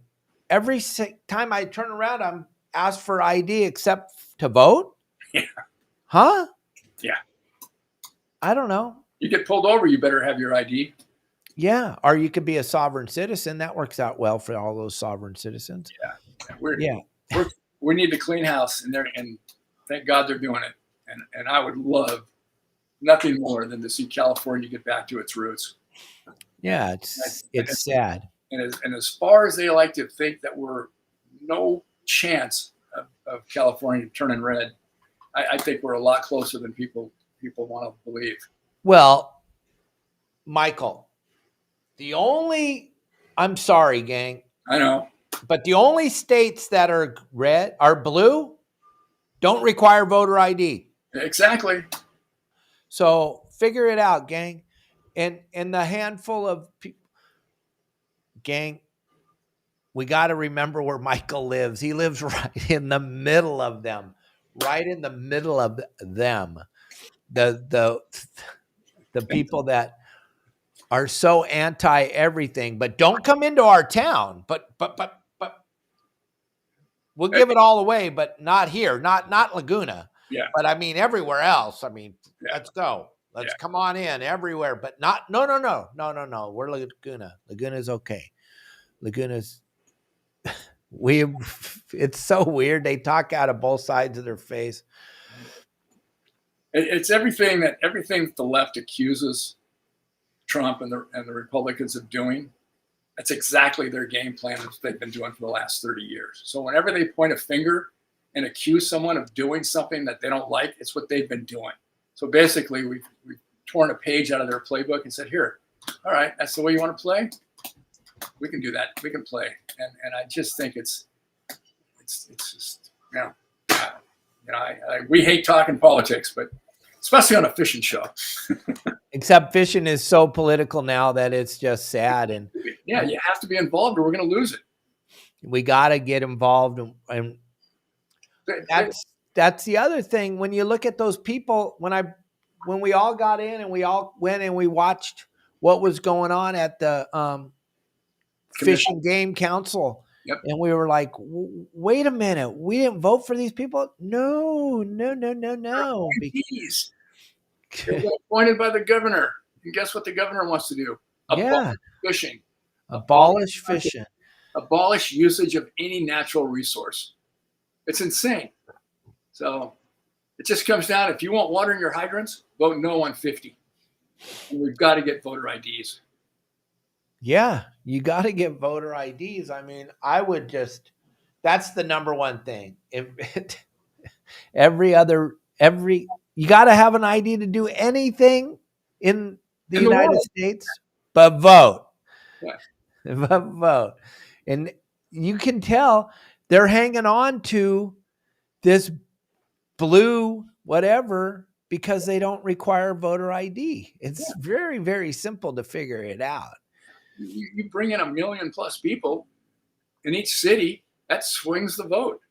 every time I turn around, I'm asked for ID except to vote. Yeah. Huh? Yeah. I don't know. You get pulled over, you better have your ID. Yeah. Or you could be a sovereign citizen. That works out well for all those sovereign citizens. Yeah. We need to clean house, and thank God they're doing it. And I would love nothing more than to see California get back to its roots. Yeah, it's sad. And as far as they like to think that we're no chance of California turning red, I think we're a lot closer than people want to believe. Well, Michael, I'm sorry, gang. I know. But the only states that are blue don't require voter ID. Exactly. So figure it out, gang. And the handful of people, gang, we got to remember where Michael lives. He lives right in the middle of them, The people that are so anti everything, but don't come into our town. But we'll give it all away, but not here, not Laguna. Yeah. But I mean everywhere else. I mean, let's go. Let's come on in everywhere, but not. No. We're Laguna. Laguna's okay. Laguna's. It's so weird. They talk out of both sides of their face. It's everything that the left accuses Trump and the Republicans of doing. That's exactly their game plan that they've been doing for the last 30 years. So whenever they point a finger and accuse someone of doing something that they don't like, it's what they've been doing. So basically, we've torn a page out of their playbook and said, here, all right, that's the way you want to play? We can do that. We can play. And I just think it's just, we hate talking politics, but especially on a fishing show. Except fishing is so political now that it's just sad. And yeah, you have to be involved or we're going to lose it. We got to get involved. And that's the other thing. When you look at those people, when we all got in and we all went and we watched what was going on at the Fish and Game Council. Yep. And we were like, wait a minute, we didn't vote for these people? No. Please. They were appointed by the governor. And guess what the governor wants to do? Abolish fishing. Abolish fishing. Abolish usage of any natural resource. It's insane. So it just comes down, if you want water in your hydrants, vote no on 50. And we've got to get voter IDs. Yeah, you got to get voter IDs. I mean, that's the number one thing. You got to have an ID to do anything in the In the United world. States, but vote. Yeah. But vote. And you can tell they're hanging on to this blue whatever because they don't require voter ID. It's very, very simple to figure it out. You bring in 1 million plus people in each city, that swings the vote.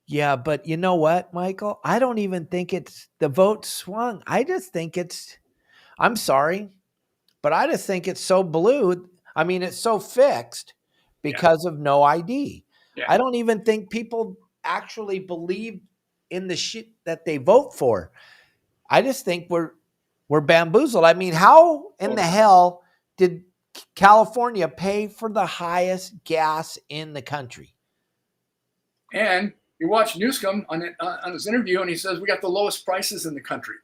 Yeah, but you know what, Michael? I don't even think it's the vote swung. I just think I'm sorry, but I just think it's so blue. I mean, it's so fixed because of no ID. Yeah. I don't even think people actually believe in the shit that they vote for. I just think we're bamboozled. I mean, how in the hell did California pay for the highest gas in the country? And you watch Newsome on his interview, and he says we got the lowest prices in the country.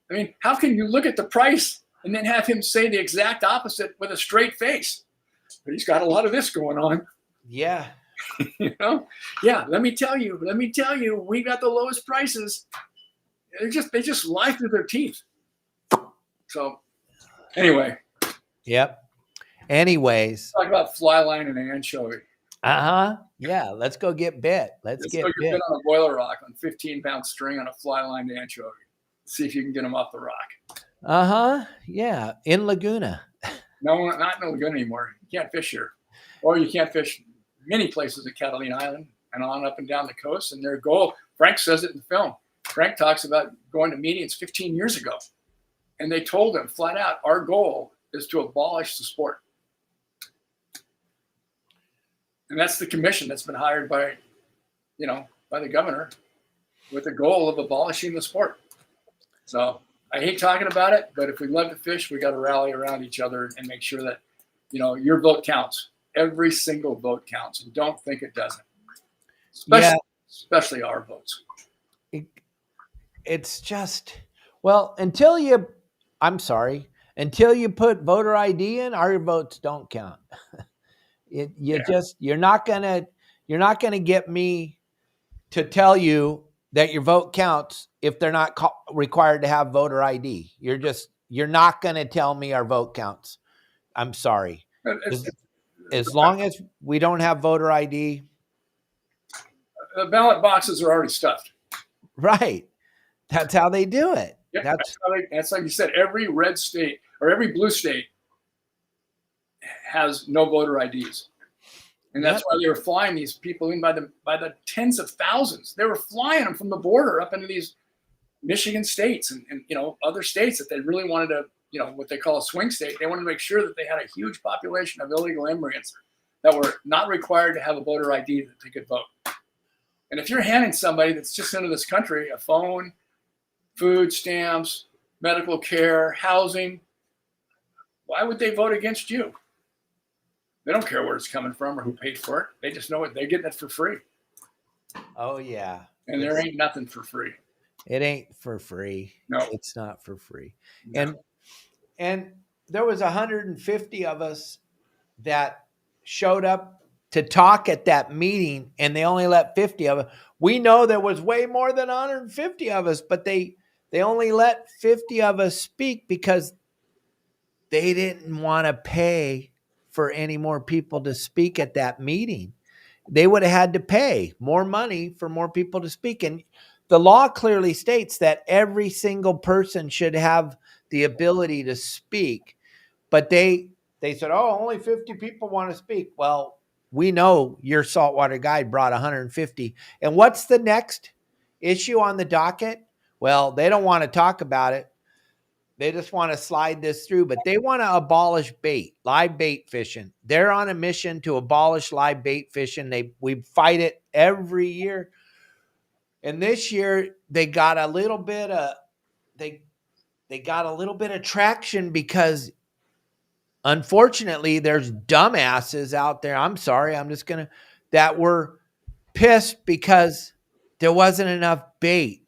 I mean, how can you look at the price and then have him say the exact opposite with a straight face? But he's got a lot of this going on. Yeah. You know? Yeah, let me tell you, we got the lowest prices. They just lie through their teeth. So anyway. Yep. Anyways. Talk about fly line and anchovy. Yeah, let's go get bit. Let's get bit. Bit on a boiler rock on 15-pound string on a fly line anchovy. See if you can get them off the rock. Yeah, in Laguna. No, not in Laguna anymore. You can't fish here. Or you can't fish many places at Catalina Island and on up and down the coast. And their goal, Frank says it in the film. Frank talks about going to meetings 15 years ago. And they told him flat out, our goal is to abolish the sport. And that's the commission that's been hired by the governor with the goal of abolishing the sport. So I hate talking about it, but if we love to fish, we got to rally around each other and make sure that, your vote counts. Every single vote counts, and don't think it doesn't. Especially our votes. It's just, well, until you put voter ID in, our votes don't count. You're not gonna get me to tell you that your vote counts if they're not required to have voter ID. You're not gonna tell me our vote counts. I'm sorry. As long as we don't have voter ID, the ballot boxes are already stuffed. Right. That's how they do it. Yeah, that's like you said. Every red state or every blue state has no voter IDs, and that's why they were flying these people in by the tens of thousands. They were flying them from the border up into these Michigan states and other states that they really wanted to, what they call a swing state. They wanted to make sure that they had a huge population of illegal immigrants that were not required to have a voter ID that they could vote. And if you're handing somebody that's just into this country a phone, food stamps, medical care, housing, why would they vote against you? They don't care where it's coming from or who paid for it. They just know they're getting it for free. Oh, yeah. And there ain't nothing for free. It ain't for free. No. It's not for free. No. And there was 150 of us that showed up to talk at that meeting, and they only let 50 of us. We know there was way more than 150 of us, but they only let 50 of us speak because they didn't want to pay for any more people to speak at that meeting. They would have had to pay more money for more people to speak. And the law clearly states that every single person should have the ability to speak. But they said, oh, only 50 people want to speak. Well, we know Your Saltwater Guide brought 150. And what's the next issue on the docket? Well, they don't want to talk about it. They just want to slide this through, but they want to abolish live bait fishing. They're on a mission to abolish live bait fishing. We fight it every year. And this year they got a little bit of traction because unfortunately there's dumbasses out there. I'm sorry. That were pissed because there wasn't enough bait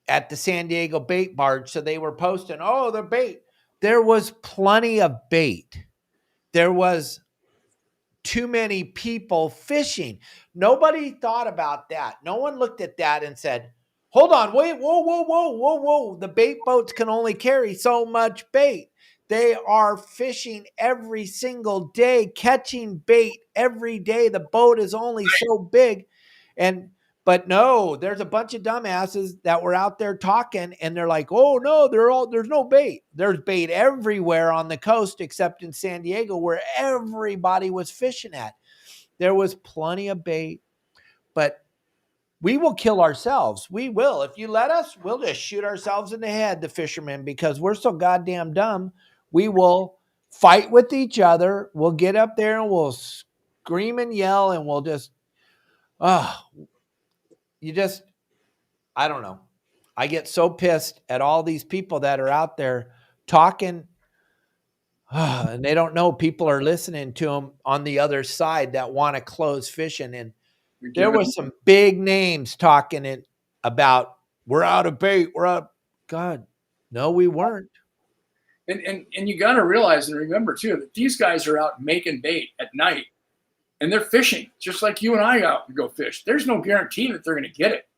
at the San Diego bait barge. So they were posting, oh, the bait. There was plenty of bait. There was too many people fishing. Nobody thought about that. No one looked at that and said, Hold on. Wait. Whoa, whoa, whoa, whoa, whoa. The bait boats can only carry so much bait. They are fishing every single day, catching bait every day. The boat is only so big. But no, there's a bunch of dumbasses that were out there talking, and they're like, oh no, there's no bait. There's bait everywhere on the coast except in San Diego, where everybody was fishing at. There was plenty of bait, but we will kill ourselves. We will. If you let us, we'll just shoot ourselves in the head, the fishermen, because we're so goddamn dumb. We will fight with each other. We'll get up there and we'll scream and yell, and we'll just, I don't know. I get so pissed at all these people that are out there talking, and they don't know people are listening to them on the other side that want to close fishing. And there were some big names talking about, we're out of bait. We're out. God, no, we weren't. And you got to realize and remember too that these guys are out making bait at night, and they're fishing just like you and I out and go fish. There's no guarantee that they're going to get it.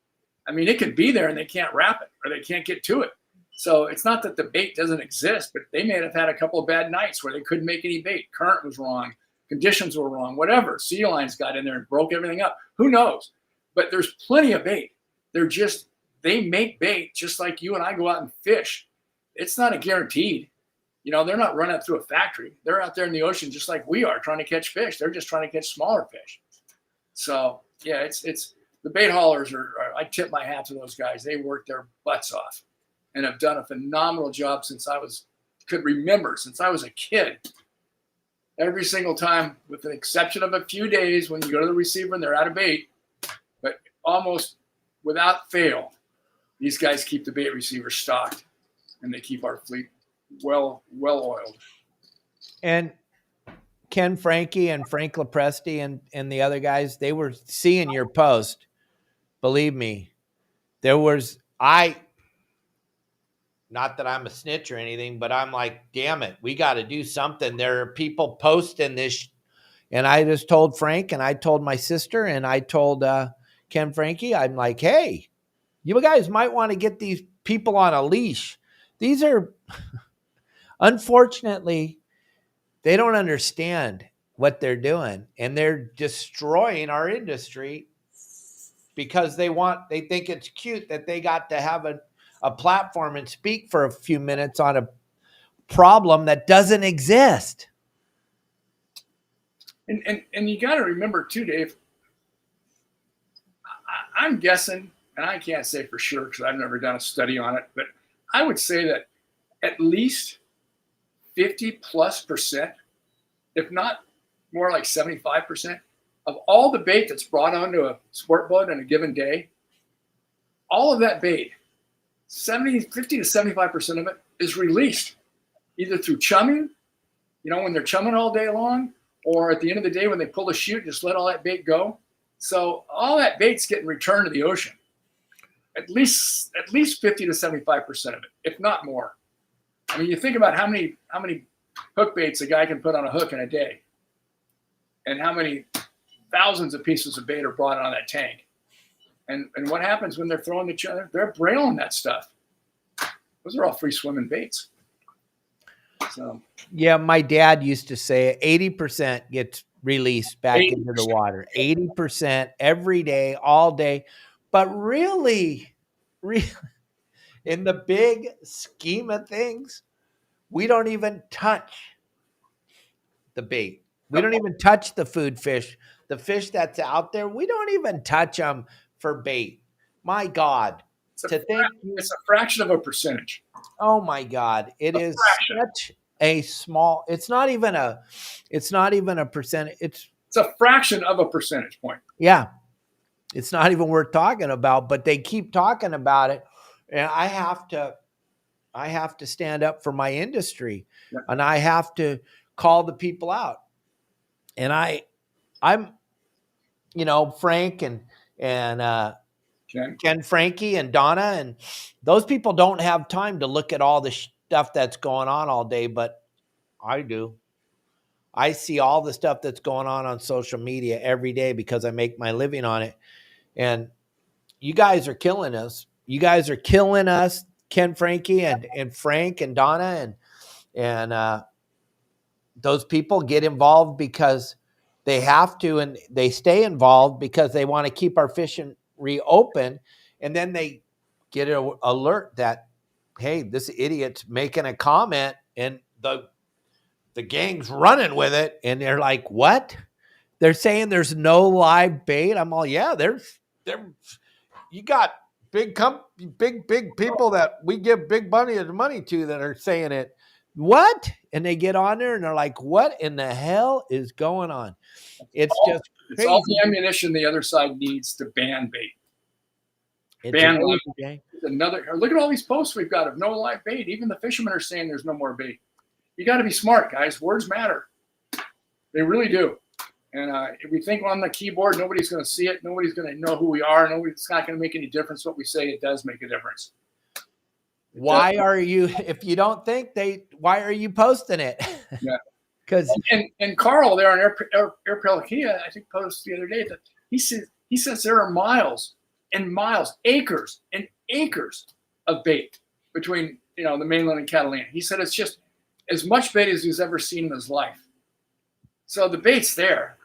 I mean, it could be there and they can't wrap it or they can't get to it. So it's not that the bait doesn't exist, but they may have had a couple of bad nights where they couldn't make any bait. Current was wrong. Conditions were wrong, whatever. Sea lines got in there and broke everything up. Who knows? But there's plenty of bait. They make bait just like you and I go out and fish. It's not a guaranteed. They're not running it through a factory. They're out there in the ocean just like we are trying to catch fish. They're just trying to catch smaller fish. So, yeah, it's the bait haulers I tip my hat to those guys. They work their butts off and have done a phenomenal job since I was a kid. Every single time, with the exception of a few days when you go to the receiver and they're out of bait, but almost without fail, these guys keep the bait receiver stocked and they keep our fleet well oiled. And Ken Frankie and Frank Lepresti and the other guys, they were seeing your post. Believe me, not that I'm a snitch or anything, but I'm like, damn it, we got to do something. There are people posting this. And I just told Frank, and I told my sister, and I told Ken Frankie, I'm like, hey, you guys might want to get these people on a leash. These are, unfortunately, they don't understand what they're doing, and they're destroying our industry because they think it's cute that they got to have a platform and speak for a few minutes on a problem that doesn't exist. And you got to remember too, Dave, I'm guessing, and I can't say for sure because I've never done a study on it, but I would say that at least 50+%, if not more like 75%, of all the bait that's brought onto a sport boat in a given day, all of that bait, 50 to 75% of it is released either through chumming, when they're chumming all day long, or at the end of the day when they pull the chute, just let all that bait go. So all that bait's getting returned to the ocean. At least 50 to 75% of it, if not more. I mean, you think about how many hook baits a guy can put on a hook in a day, and how many thousands of pieces of bait are brought on that tank. And what happens when they're throwing each other? They're brailing that stuff. Those are all free swimming baits. So yeah, my dad used to say 80% gets released back 80%. Into the water. 80% every day, all day. But really, in the big scheme of things, we don't even touch the bait. We don't even touch the food fish. The fish that's out there, we don't even touch them for bait. My God. It's a fraction of a percentage. Oh my God. It is such a small, it's not even a percentage. It's a fraction of a percentage point. Yeah. It's not even worth talking about, but they keep talking about it. And I have to stand up for my industry, and I have to call the people out. And I'm, Frank and Ken Frankie and Donna, and those people don't have time to look at all the stuff that's going on all day, but I do. I see all the stuff that's going on social media every day because I make my living on it. And you guys are killing us. you guys are killing us, Ken, Frankie, and Frank and Donna, and those people get involved because they have to, and they stay involved because they want to keep our fishing reopen. And then they get an alert that, hey, this idiot's making a comment, and the gang's running with it. And they're like, what? They're saying there's no live bait. I'm all, yeah, there's you got big people that we give big money to that are saying it. What? And they get on there and they're like, what in the hell is going on? It's just crazy. It's all the ammunition the other side needs to ban bait. Ban live. Look at all these posts we've got of no live bait. Even the fishermen are saying there's no more bait. You got to be smart, guys. Words matter. They really do. And if we think on the keyboard, nobody's going to see it. Nobody's going to know who we are. It's not going to make any difference what we say. It does make a difference. Why are you, if you don't think why are you posting it? Yeah. Because and Carl there on Air Pelikia, I think, posted the other day that he says there are miles and miles, acres and acres of bait between the mainland and Catalina. He said it's just as much bait as he's ever seen in his life. So the bait's there.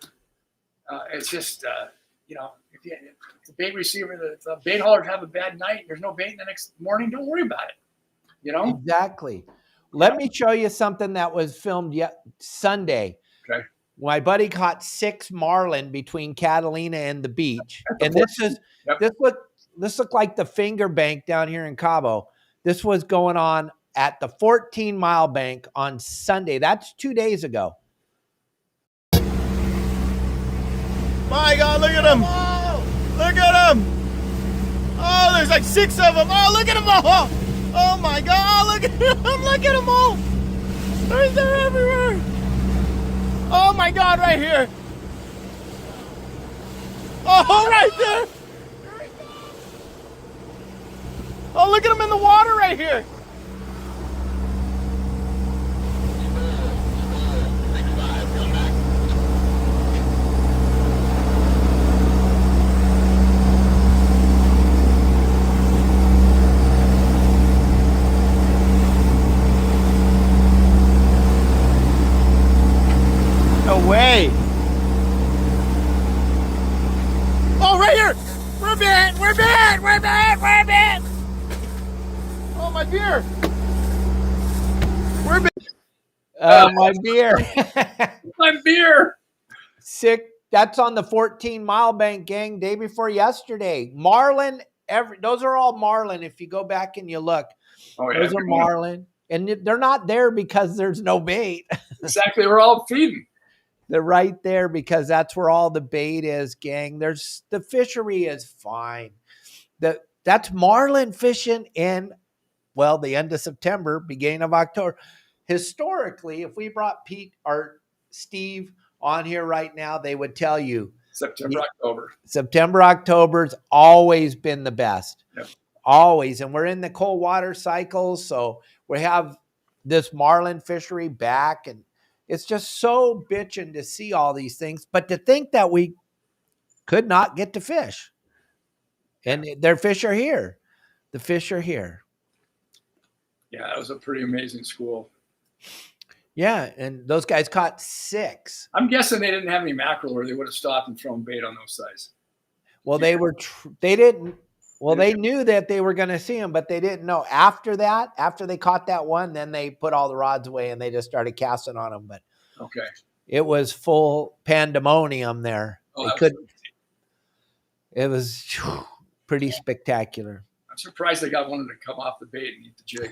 It's just if the bait receiver, the bait hauler have a bad night, there's no bait the next morning, don't worry about it. Exactly. Let me show you something that was filmed Sunday. Okay. My buddy caught 6 marlin between Catalina and the beach. And this looked like the finger bank down here in Cabo. This was going on at the 14-mile bank on Sunday. That's 2 days ago. My God, look at them. Look at them. Oh, there's like 6 of them. Oh, look at them all. Oh my God, look at them. Look at them all. They're everywhere. Oh my God, right here. Oh, right there. Oh, look at them in the water right here. No way. Oh, right here. We're bit. We're bit. We're bit. We're bit. Oh, my beer. We're bit. My beer. My beer. Sick. That's on the 14-mile bank, gang, day before yesterday. Marlin, those are all marlin. If you go back and you look, those are marlin. And they're not there because there's no bait. Exactly. We're all feeding. They're right there because that's where all the bait is, gang. The fishery is fine. That's marlin fishing in, the end of September, beginning of October. Historically, if we brought Pete or Steve on here right now, they would tell you September, October's always been the best. Yep. Always. And we're in the cold water cycles. So we have this marlin fishery back, and it's just so bitching to see all these things, but to think that we could not get to fish. And their fish are here. The fish are here. Yeah, it was a pretty amazing school. Yeah, and those guys caught 6. I'm guessing they didn't have any mackerel, or they would have stopped and thrown bait on those size. Well, they knew that they were going to see them, but they didn't know. After they caught that one, then they put all the rods away and they just started casting on them. But okay, it was full pandemonium there. It was pretty spectacular. I'm surprised they got one to come off the bait and eat the jig.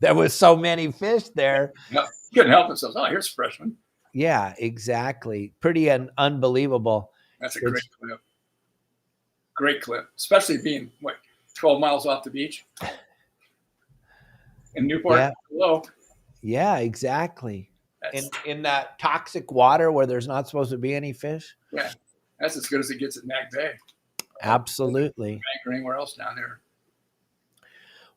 There was so many fish there. No, couldn't help themselves. Oh, here's a freshman. Yeah, exactly. Pretty unbelievable. That's a great clip. Great clip, especially being 12 miles off the beach in Newport. Yeah. Hello. Yeah, exactly. In that toxic water where there's not supposed to be any fish. Yeah, that's as good as it gets at Mac Bay. Absolutely. Or anywhere else down there.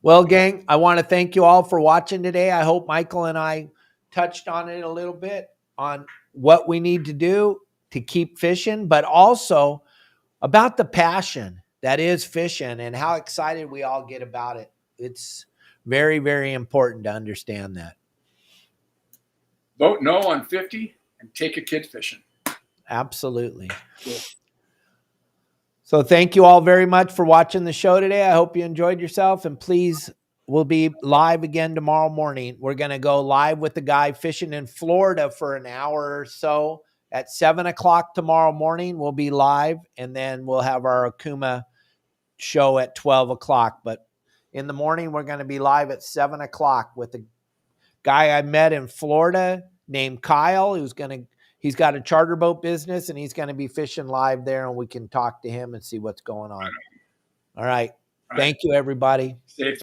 Well, gang, I want to thank you all for watching today. I hope Michael and I touched on it a little bit on what we need to do to keep fishing, but also about the passion that is fishing and how excited we all get about it. It's very, very important to understand that. Vote no on 50 and take a kid fishing. Absolutely. Cool. So thank you all very much for watching the show today. I hope you enjoyed yourself, and please, we'll be live again tomorrow morning. We're going to go live with the guy fishing in Florida for an hour or so at 7 o'clock tomorrow morning. We'll be live, and then we'll have our Okuma show at 12 o'clock. But in the morning, we're going to be live at 7 o'clock with the guy I met in Florida named Kyle, he's got a charter boat business, and he's going to be fishing live there, and we can talk to him and see what's going on. All right. Thank you, everybody. Safe.